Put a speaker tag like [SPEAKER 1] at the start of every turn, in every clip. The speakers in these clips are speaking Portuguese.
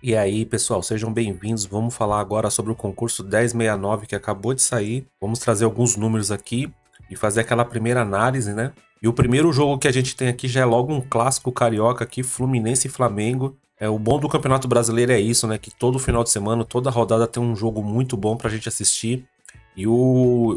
[SPEAKER 1] E aí, pessoal, sejam bem-vindos. Vamos falar agora sobre o concurso 1069 que acabou de sair. Vamos trazer alguns números aqui e fazer aquela primeira análise, né? E o primeiro jogo que a gente tem aqui já é logo um clássico carioca aqui, Fluminense e Flamengo. O bom do Campeonato Brasileiro é isso, né? Que todo final de semana, toda rodada tem um jogo muito bom pra gente assistir. E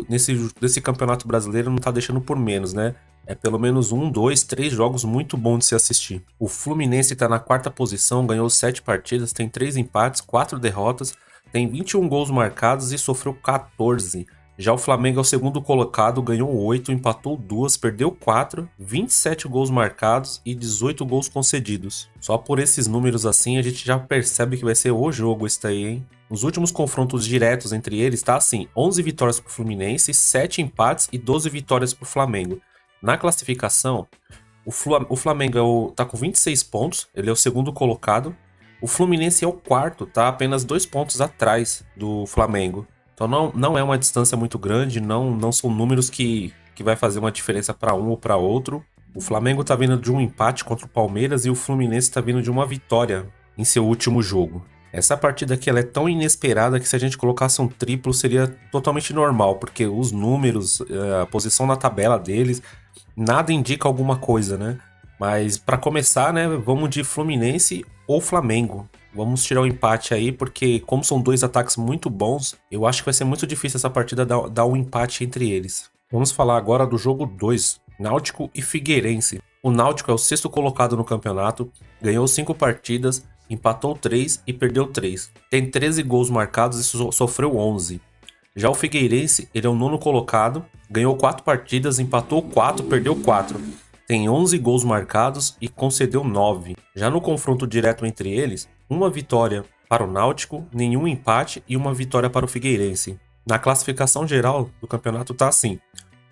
[SPEAKER 1] nesse Campeonato Brasileiro não tá deixando por menos, né? É pelo menos um, dois, três jogos muito bons de se assistir. O Fluminense está na quarta posição, ganhou 7 partidas, tem 3 empates, 4 derrotas, tem 21 gols marcados e sofreu 14. Já o Flamengo é o segundo colocado, ganhou 8, empatou 2, perdeu 4, 27 gols marcados e 18 gols concedidos. Só por esses números assim a gente já percebe que vai ser o jogo esse daí, hein? Nos últimos confrontos diretos entre eles tá assim, 11 vitórias pro Fluminense, 7 empates e 12 vitórias pro Flamengo. Na classificação, o Flamengo tá com 26 pontos, ele é o segundo colocado. O Fluminense é o quarto, tá apenas 2 pontos atrás do Flamengo. Então não é uma distância muito grande, não são números que vai fazer uma diferença para um ou para outro. O Flamengo tá vindo de um empate contra o Palmeiras e o Fluminense tá vindo de uma vitória em seu último jogo. Essa partida aqui ela é tão inesperada que se a gente colocasse um triplo seria totalmente normal, porque os números, a posição na tabela deles, nada indica alguma coisa, né? Mas para começar, né, vamos de Fluminense ou Flamengo. Vamos tirar o empate aí, porque como são dois ataques muito bons, eu acho que vai ser muito difícil essa partida dar um empate entre eles. Vamos falar agora do jogo 2, Náutico e Figueirense. O Náutico é o sexto colocado no campeonato, ganhou 5 partidas, empatou 3 e perdeu 3. Tem 13 gols marcados e sofreu 11. Já o Figueirense, ele é o nono colocado, ganhou 4 partidas, empatou 4, perdeu 4. Tem 11 gols marcados e concedeu 9. Já no confronto direto entre eles, uma vitória para o Náutico, nenhum empate e uma vitória para o Figueirense. Na classificação geral do campeonato tá assim: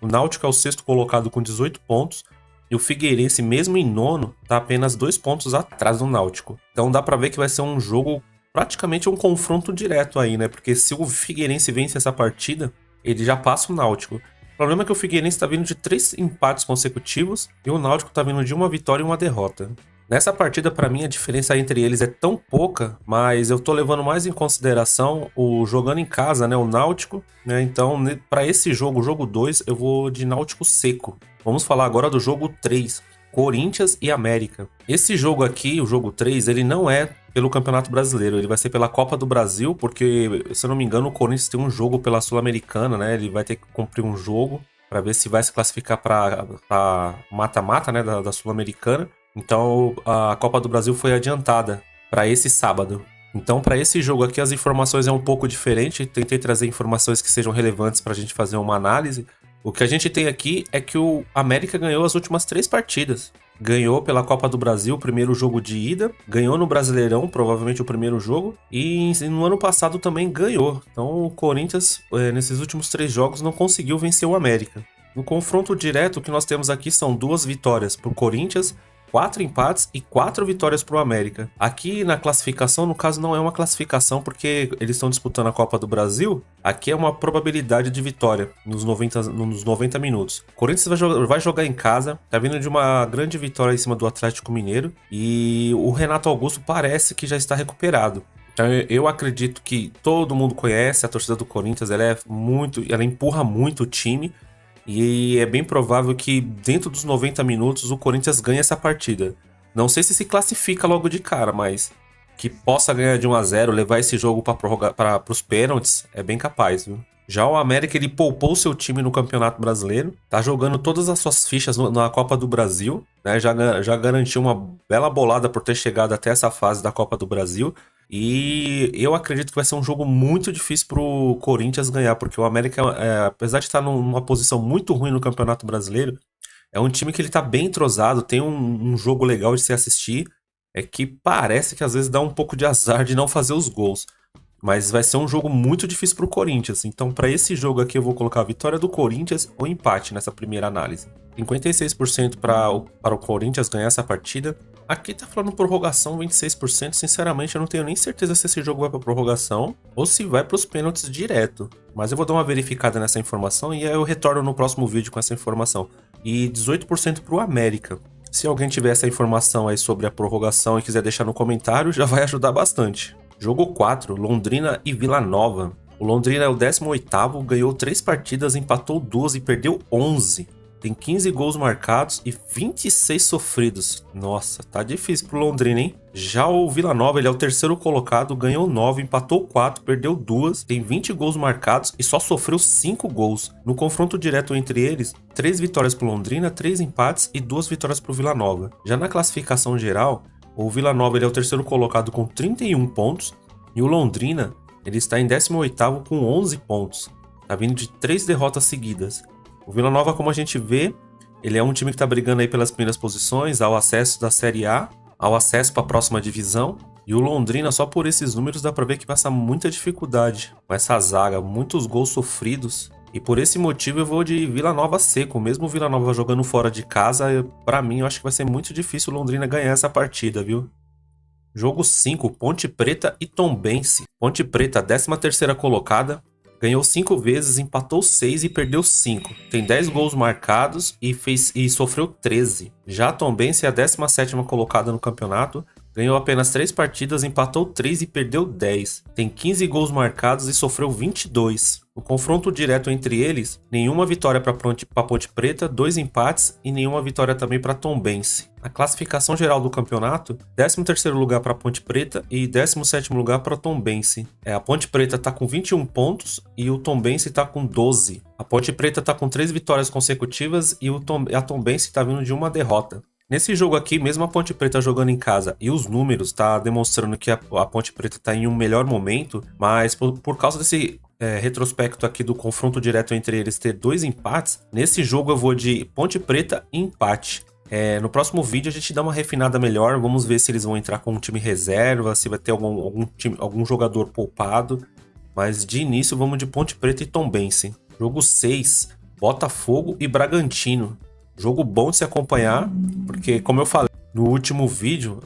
[SPEAKER 1] o Náutico é o sexto colocado com 18 pontos e o Figueirense, mesmo em nono, tá apenas 2 pontos atrás do Náutico. Então dá para ver que vai ser um jogo praticamente um confronto direto aí, né? Porque se o Figueirense vence essa partida, ele já passa o Náutico. O problema é que o Figueirense tá vindo de 3 empates consecutivos e o Náutico tá vindo de uma vitória e uma derrota. Nessa partida, para mim, a diferença entre eles é tão pouca, mas eu tô levando mais em consideração o jogando em casa, né? O Náutico, né? Então, para esse jogo, o jogo 2, eu vou de Náutico seco. Vamos falar agora do jogo 3. Corinthians e América. Esse jogo aqui, o jogo 3, ele não é pelo Campeonato Brasileiro, ele vai ser pela Copa do Brasil, porque, se eu não me engano, o Corinthians tem um jogo pela Sul-Americana, né? Ele vai ter que cumprir um jogo para ver se vai se classificar para mata-mata, né, da Sul-Americana. Então, a Copa do Brasil foi adiantada para esse sábado. Então, para esse jogo aqui, as informações é um pouco diferente. Tentei trazer informações que sejam relevantes para a gente fazer uma análise. O que a gente tem aqui é que o América ganhou as últimas 3 partidas. Ganhou pela Copa do Brasil o primeiro jogo de ida, ganhou no Brasileirão, provavelmente o primeiro jogo, e no ano passado também ganhou. Então o Corinthians, nesses últimos 3 jogos, não conseguiu vencer o América. No confronto direto, o que nós temos aqui são 2 vitórias para o Corinthians, 4 empates e 4 vitórias para o América. Aqui na classificação, no caso, não é uma classificação porque eles estão disputando a Copa do Brasil. Aqui é uma probabilidade de vitória nos 90 minutos. O Corinthians vai jogar em casa, tá vindo de uma grande vitória em cima do Atlético Mineiro e o Renato Augusto parece que já está recuperado. Então eu acredito que todo mundo conhece a torcida do Corinthians, ela empurra muito o time. E é bem provável que dentro dos 90 minutos o Corinthians ganhe essa partida. Não sei se classifica logo de cara, mas que possa ganhar de 1 a 0, levar esse jogo para os pênaltis, é bem capaz, viu? Já o América, ele poupou seu time no Campeonato Brasileiro, tá jogando todas as suas fichas na Copa do Brasil, né? Já garantiu uma bela bolada por ter chegado até essa fase da Copa do Brasil. E eu acredito que vai ser um jogo muito difícil pro Corinthians ganhar, porque o América, apesar de estar numa posição muito ruim no Campeonato Brasileiro, é um time que ele tá bem entrosado, tem um jogo legal de se assistir, é que parece que às vezes dá um pouco de azar de não fazer os gols. Mas vai ser um jogo muito difícil pro Corinthians. Então, para esse jogo aqui, eu vou colocar a vitória do Corinthians ou empate nessa primeira análise. 56% para o Corinthians ganhar essa partida. Aqui tá falando prorrogação, 26%. Sinceramente, eu não tenho nem certeza se esse jogo vai pra prorrogação ou se vai pros pênaltis direto. Mas eu vou dar uma verificada nessa informação e aí eu retorno no próximo vídeo com essa informação. E 18% pro América. Se alguém tiver essa informação aí sobre a prorrogação e quiser deixar no comentário, já vai ajudar bastante. Jogo 4, Londrina e Vila Nova. O Londrina é o 18º, ganhou 3 partidas, empatou 2 e perdeu 11. Tem 15 gols marcados e 26 sofridos. Nossa, tá difícil pro Londrina, hein? Já o Vila Nova, ele é o 3º colocado, ganhou 9, empatou 4, perdeu 2, tem 20 gols marcados e só sofreu 5 gols. No confronto direto entre eles, 3 vitórias pro Londrina, 3 empates e 2 vitórias pro Vila Nova. Já na classificação geral, o Vila Nova ele é o 3º colocado com 31 pontos e o Londrina ele está em 18º com 11 pontos. Tá vindo de 3 derrotas seguidas. O Vila Nova, como a gente vê, ele é um time que tá brigando aí pelas primeiras posições, ao acesso da Série A, ao acesso para a próxima divisão. E o Londrina, só por esses números, dá para ver que passa muita dificuldade com essa zaga, muitos gols sofridos. E por esse motivo eu vou de Vila Nova seco. Mesmo o Vila Nova jogando fora de casa, para mim eu acho que vai ser muito difícil o Londrina ganhar essa partida, viu? Jogo 5, Ponte Preta e Tombense. Ponte Preta, 13ª colocada, ganhou 5 vezes, empatou 6 e perdeu 5. Tem 10 gols marcados e sofreu 13. Já a Tombense é a 17ª colocada no campeonato, ganhou apenas 3 partidas, empatou 3 e perdeu 10. Tem 15 gols marcados e sofreu 22. No confronto direto entre eles, nenhuma vitória para Ponte Preta, 2 empates e nenhuma vitória também para Tombense. Na classificação geral do campeonato, 13º lugar para Ponte Preta e 17º lugar para Tombense. A Ponte Preta está com 21 pontos e o Tombense está com 12. A Ponte Preta está com 3 vitórias consecutivas e a Tombense está vindo de uma derrota. Nesse jogo aqui, mesmo a Ponte Preta jogando em casa e os números tá demonstrando que a Ponte Preta está em um melhor momento, mas por causa desse retrospecto aqui do confronto direto entre eles ter 2 empates, nesse jogo eu vou de Ponte Preta e empate. No próximo vídeo a gente dá uma refinada melhor, vamos ver se eles vão entrar com um time reserva, se vai ter algum jogador poupado, mas de início vamos de Ponte Preta e Tombense. Jogo 6, Botafogo e Bragantino. Jogo bom de se acompanhar, porque como eu falei no último vídeo,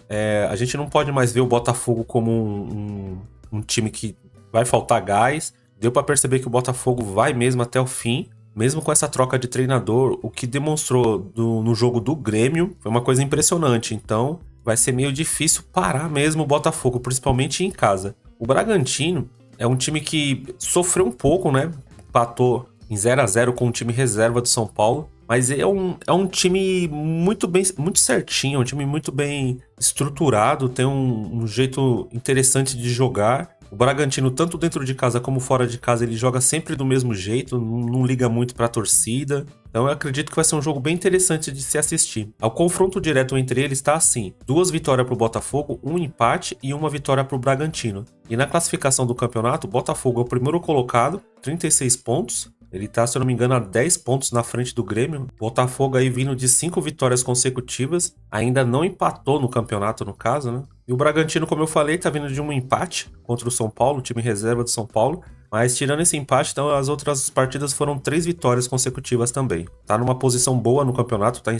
[SPEAKER 1] a gente não pode mais ver o Botafogo como um time que vai faltar gás. Deu para perceber que o Botafogo vai mesmo até o fim, mesmo com essa troca de treinador, o que demonstrou no jogo do Grêmio foi uma coisa impressionante. Então vai ser meio difícil parar mesmo o Botafogo, principalmente em casa. O Bragantino é um time que sofreu um pouco, né? Empatou em 0-0 com o time reserva do São Paulo. Mas é um time muito certinho, um time muito bem estruturado, tem um jeito interessante de jogar. O Bragantino, tanto dentro de casa como fora de casa, ele joga sempre do mesmo jeito, não liga muito para a torcida. Então eu acredito que vai ser um jogo bem interessante de se assistir. O confronto direto entre eles está assim: 2 vitórias para o Botafogo, 1 empate e 1 vitória para o Bragantino. E na classificação do campeonato, o Botafogo é o primeiro colocado, 36 pontos. Ele tá, se eu não me engano, a 10 pontos na frente do Grêmio. Botafogo aí vindo de 5 vitórias consecutivas. Ainda não empatou no campeonato, no caso, né? E o Bragantino, como eu falei, tá vindo de um empate contra o São Paulo, o time reserva do São Paulo. Mas tirando esse empate, então as outras partidas foram 3 vitórias consecutivas também. Tá numa posição boa no campeonato, tá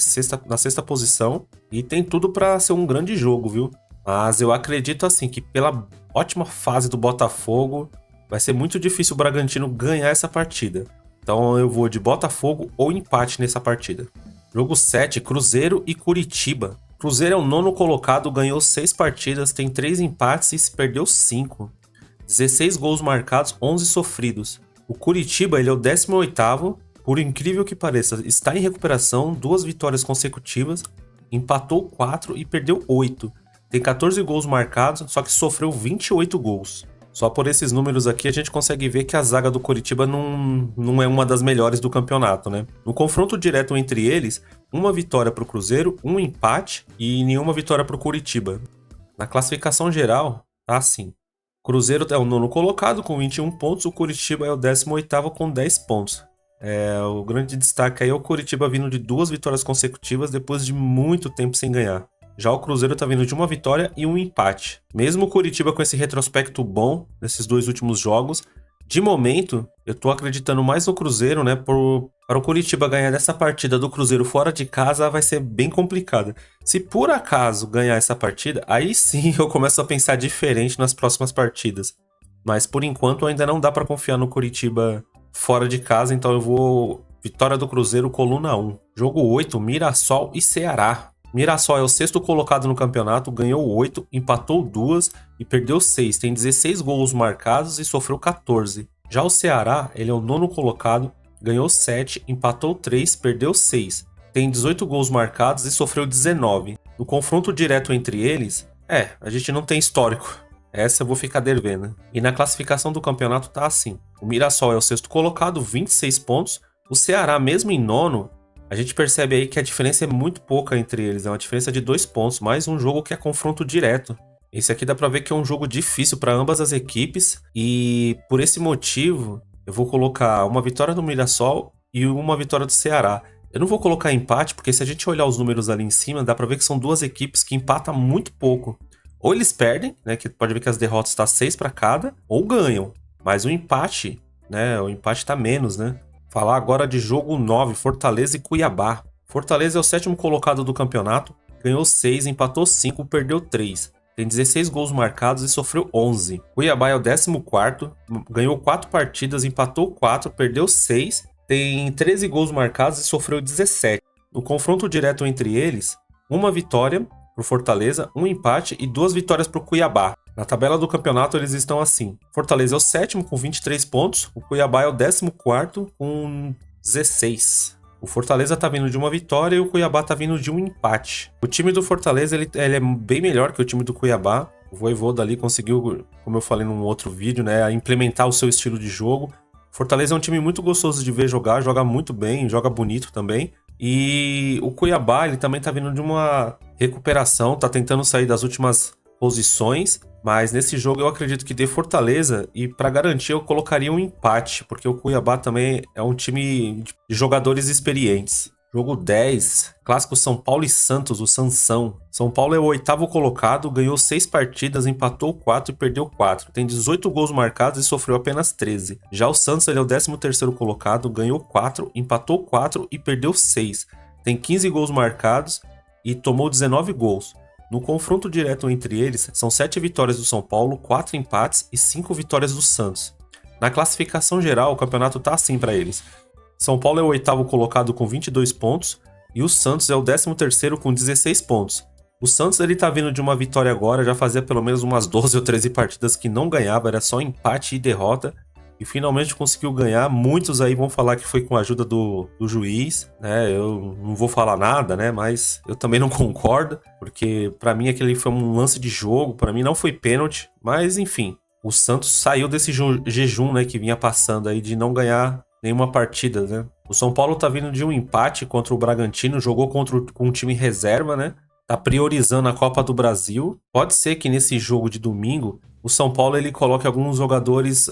[SPEAKER 1] na sexta posição. E tem tudo pra ser um grande jogo, viu? Mas eu acredito, assim, que pela ótima fase do Botafogo, vai ser muito difícil o Bragantino ganhar essa partida. Então eu vou de Botafogo ou empate nessa partida. Jogo 7, Cruzeiro e Curitiba. Cruzeiro é o 9º colocado, ganhou 6 partidas, tem 3 empates e perdeu 5. 16 gols marcados, 11 sofridos. O Curitiba ele é o 18º, por incrível que pareça, está em recuperação, 2 vitórias consecutivas, empatou 4 e perdeu 8. Tem 14 gols marcados, só que sofreu 28 gols. Só por esses números aqui a gente consegue ver que a zaga do Curitiba não é uma das melhores do campeonato, né? No confronto direto entre eles, 1 vitória para o Cruzeiro, 1 empate e nenhuma vitória para o Curitiba. Na classificação geral, tá assim: o Cruzeiro é o 9º colocado com 21 pontos, o Curitiba é o 18º com 10 pontos. O grande destaque aí é o Curitiba vindo de 2 vitórias consecutivas depois de muito tempo sem ganhar. Já o Cruzeiro tá vindo de 1 vitória e 1 empate. Mesmo o Curitiba com esse retrospecto bom nesses 2 últimos jogos, de momento, eu tô acreditando mais no Cruzeiro, né? Para o Curitiba ganhar dessa partida do Cruzeiro fora de casa vai ser bem complicado. Se por acaso ganhar essa partida, aí sim eu começo a pensar diferente nas próximas partidas. Mas por enquanto ainda não dá para confiar no Curitiba fora de casa, então eu vou vitória do Cruzeiro, coluna 1. Jogo 8, Mirassol e Ceará. Mirassol é o sexto colocado no campeonato, ganhou 8, empatou 2 e perdeu 6. Tem 16 gols marcados e sofreu 14. Já o Ceará, ele é o nono colocado, ganhou 7, empatou 3, perdeu 6. Tem 18 gols marcados e sofreu 19. No confronto direto entre eles, a gente não tem histórico. Essa eu vou ficar devendo. E na classificação do campeonato tá assim. O Mirassol é o sexto colocado, 26 pontos. O Ceará, mesmo em nono, a gente percebe aí que a diferença é muito pouca entre eles. É uma diferença de 2 pontos, mais um jogo que é confronto direto. Esse aqui dá pra ver que é um jogo difícil para ambas as equipes. E por esse motivo, eu vou colocar uma vitória do Mirassol e uma vitória do Ceará. Eu não vou colocar empate, porque se a gente olhar os números ali em cima, dá pra ver que são duas equipes que empatam muito pouco. Ou eles perdem, né, que pode ver que as derrotas estão 6 para cada, ou ganham. Mas o empate, né, o empate tá menos, né? Falar agora de jogo 9, Fortaleza e Cuiabá. Fortaleza é o sétimo colocado do campeonato, ganhou 6, empatou 5, perdeu 3. Tem 16 gols marcados e sofreu 11. Cuiabá é o 14º, ganhou 4 partidas, empatou 4, perdeu 6. Tem 13 gols marcados e sofreu 17. No confronto direto entre eles, uma vitória pro Fortaleza, um empate e 2 vitórias pro Cuiabá. Na tabela do campeonato eles estão assim. Fortaleza é o sétimo com 23 pontos, o Cuiabá é o 14º com 16. O Fortaleza tá vindo de uma vitória e o Cuiabá tá vindo de um empate. O time do Fortaleza ele é bem melhor que o time do Cuiabá. O Vojvoda ali conseguiu, como eu falei num outro vídeo, né, implementar o seu estilo de jogo. Fortaleza é um time muito gostoso de ver jogar, joga muito bem, joga bonito também. E o Cuiabá, ele também tá vindo de uma recuperação, tá tentando sair das últimas posições, mas nesse jogo eu acredito que dê Fortaleza e para garantir eu colocaria um empate, porque o Cuiabá também é um time de jogadores experientes. Jogo 10, clássico São Paulo e Santos, o Sansão. São Paulo é o oitavo colocado, ganhou 6 partidas, empatou 4 e perdeu 4. Tem 18 gols marcados e sofreu apenas 13. Já o Santos ele é o 13º colocado, ganhou 4, empatou 4 e perdeu 6. Tem 15 gols marcados e tomou 19 gols. No confronto direto entre eles, são 7 vitórias do São Paulo, 4 empates e 5 vitórias do Santos. Na classificação geral, o campeonato tá assim para eles. São Paulo é o oitavo colocado com 22 pontos e o Santos é o 13º com 16 pontos. O Santos ele tá vindo de uma vitória agora, já fazia pelo menos umas 12 ou 13 partidas que não ganhava, era só empate e derrota. E finalmente conseguiu ganhar. Muitos aí vão falar que foi com a ajuda do juiz, né? Eu não vou falar nada, né? Mas eu também não concordo, porque pra mim aquele foi um lance de jogo, pra mim não foi pênalti. Mas enfim, o Santos saiu desse jejum, né, que vinha passando aí de não ganhar nenhuma partida, né? O São Paulo tá vindo de um empate contra o Bragantino, jogou com um time reserva, né? Tá priorizando a Copa do Brasil. Pode ser que nesse jogo de domingo o São Paulo ele coloque alguns jogadores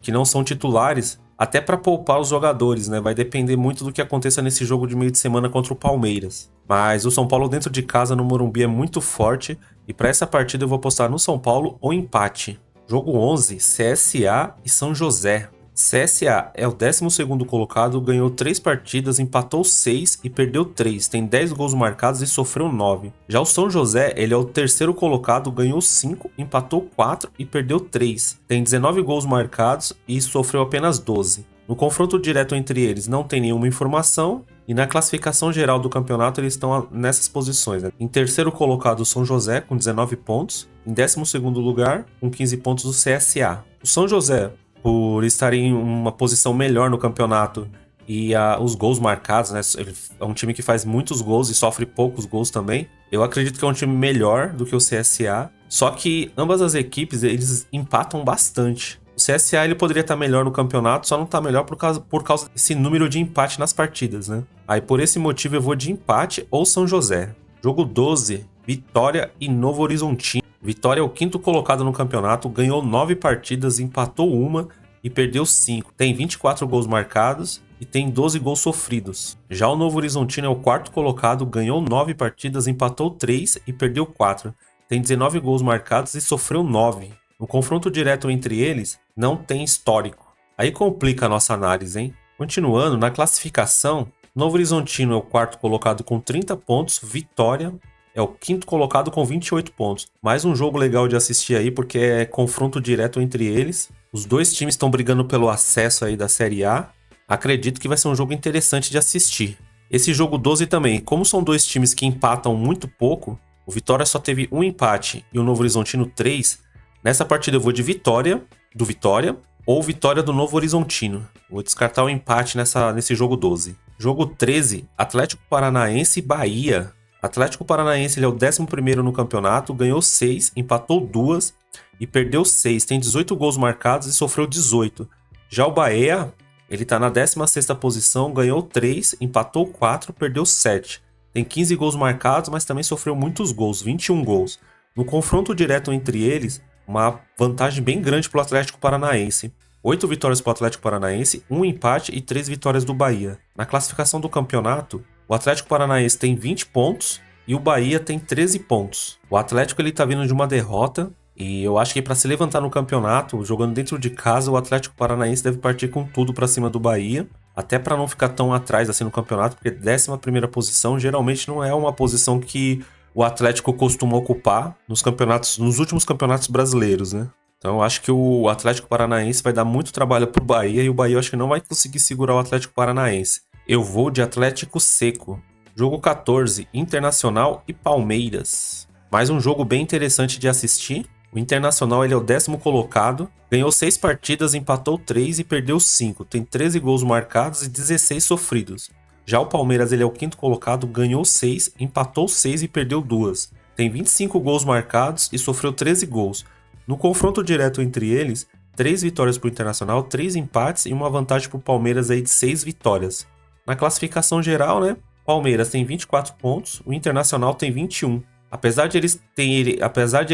[SPEAKER 1] que não são titulares, até para poupar os jogadores, né? Vai depender muito do que aconteça nesse jogo de meio de semana contra o Palmeiras. Mas o São Paulo dentro de casa no Morumbi é muito forte e para essa partida eu vou apostar no São Paulo ou empate. Jogo 11, CSA e São José. CSA é o 12º colocado, ganhou 3 partidas, empatou 6 e perdeu 3. Tem 10 gols marcados e sofreu 9. Já o São José, ele é o 3º colocado, ganhou 5, empatou 4 e perdeu 3. Tem 19 gols marcados e sofreu apenas 12. No confronto direto entre eles não tem nenhuma informação e na classificação geral do campeonato eles estão nessas posições, né? Em terceiro colocado o São José com 19 pontos, em 12º lugar com 15 pontos o CSA. O São José, por estar em uma posição melhor no campeonato e os gols marcados, né? Ele é um time que faz muitos gols e sofre poucos gols também. Eu acredito que é um time melhor do que o CSA, só que ambas as equipes eles empatam bastante. O CSA ele poderia estar melhor no campeonato, só não está melhor por causa desse número de empate nas partidas, né? Aí por esse motivo eu vou de empate ou São José. Jogo 12, Vitória e Novo Horizontino. Vitória é o 5º colocado no campeonato, ganhou 9 partidas, empatou 1 e perdeu 5. Tem 24 gols marcados e tem 12 gols sofridos. Já o Novo Horizontino é o 4º colocado, ganhou 9 partidas, empatou 3 e perdeu 4. Tem 19 gols marcados e sofreu 9. No confronto direto entre eles, não tem histórico. Aí complica a nossa análise, hein? Continuando, na classificação, Novo Horizontino é o 4º colocado com 30 pontos, Vitória é o 5º colocado com 28 pontos. Mais um jogo legal de assistir aí, porque é confronto direto entre eles. Os dois times estão brigando pelo acesso aí da Série A. Acredito que vai ser um jogo interessante de assistir. Esse jogo 12 também, como são dois times que empatam muito pouco, o Vitória só teve um empate e o Novo Horizontino 3. Nessa partida eu vou de vitória do Vitória ou vitória do Novo Horizontino. Vou descartar o empate nesse jogo 12. Jogo 13, Atlético Paranaense e Bahia. Atlético Paranaense ele é o 11º no campeonato, ganhou 6, empatou 2 e perdeu 6. Tem 18 gols marcados e sofreu 18. Já o Bahia, ele tá na 16ª posição, ganhou 3, empatou 4, perdeu 7. Tem 15 gols marcados, mas também sofreu muitos gols, 21 gols. No confronto direto entre eles, uma vantagem bem grande para o Atlético Paranaense. 8 vitórias para o Atlético Paranaense, 1 empate e 3 vitórias do Bahia. Na classificação do campeonato, o Atlético Paranaense tem 20 pontos e o Bahia tem 13 pontos. O Atlético ele tá vindo de uma derrota e eu acho que para se levantar no campeonato, jogando dentro de casa, o Atlético Paranaense deve partir com tudo para cima do Bahia. Até para não ficar tão atrás assim no campeonato, porque 11ª posição geralmente não é uma posição que o Atlético costuma ocupar nos últimos campeonatos brasileiros, né? Então eu acho que o Atlético Paranaense vai dar muito trabalho pro Bahia e o Bahia eu acho que não vai conseguir segurar o Atlético Paranaense. Eu vou de Atlético Seco. Jogo 14, Internacional e Palmeiras. Mais um jogo bem interessante de assistir. O Internacional ele é o 10º colocado, ganhou 6 partidas, empatou 3 e perdeu 5. Tem 13 gols marcados e 16 sofridos. Já o Palmeiras ele é o 5º colocado, ganhou 6, empatou 6 e perdeu 2. Tem 25 gols marcados e sofreu 13 gols. No confronto direto entre eles, 3 vitórias para o Internacional, 3 empates e uma vantagem para o Palmeiras aí de 6 vitórias. Na classificação geral, né? Palmeiras tem 24 pontos, o Internacional tem 21. Apesar de eles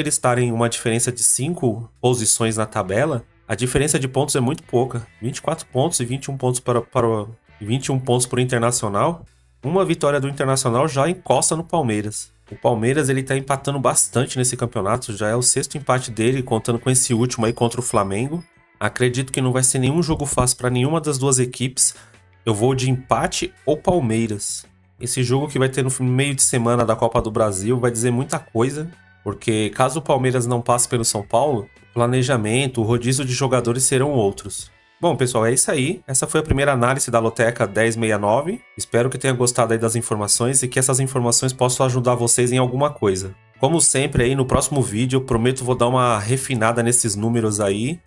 [SPEAKER 1] estarem uma diferença de 5 posições na tabela, a diferença de pontos é muito pouca. 24 pontos e 21 pontos para o Internacional. Uma vitória do Internacional já encosta no Palmeiras. O Palmeiras ele tá empatando bastante nesse campeonato, já é o 6º empate dele, contando com esse último aí contra o Flamengo. Acredito que não vai ser nenhum jogo fácil para nenhuma das duas equipes. Eu vou de empate ou Palmeiras. Esse jogo que vai ter no meio de semana da Copa do Brasil vai dizer muita coisa, porque caso o Palmeiras não passe pelo São Paulo, o planejamento, o rodízio de jogadores serão outros. Bom, pessoal, é isso aí. Essa foi a primeira análise da Loteca 1069. Espero que tenha gostado aí das informações e que essas informações possam ajudar vocês em alguma coisa. Como sempre aí, no próximo vídeo, eu prometo vou dar uma refinada nesses números aí.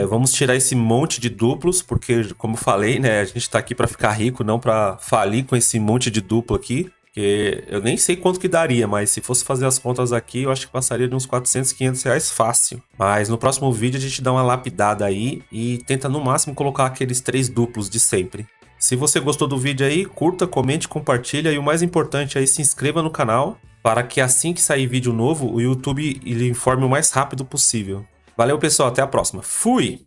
[SPEAKER 1] Vamos tirar esse monte de duplos, porque, como eu falei, né, a gente tá aqui para ficar rico, não para falir com esse monte de duplo aqui. Porque eu nem sei quanto que daria, mas se fosse fazer as contas aqui, eu acho que passaria de uns 400, 500 reais fácil. Mas no próximo vídeo a gente dá uma lapidada aí e tenta no máximo colocar aqueles 3 duplos de sempre. Se você gostou do vídeo aí, curta, comente, compartilha e o mais importante aí, se inscreva no canal para que assim que sair vídeo novo, o YouTube lhe informe o mais rápido possível. Valeu, pessoal. Até a próxima. Fui!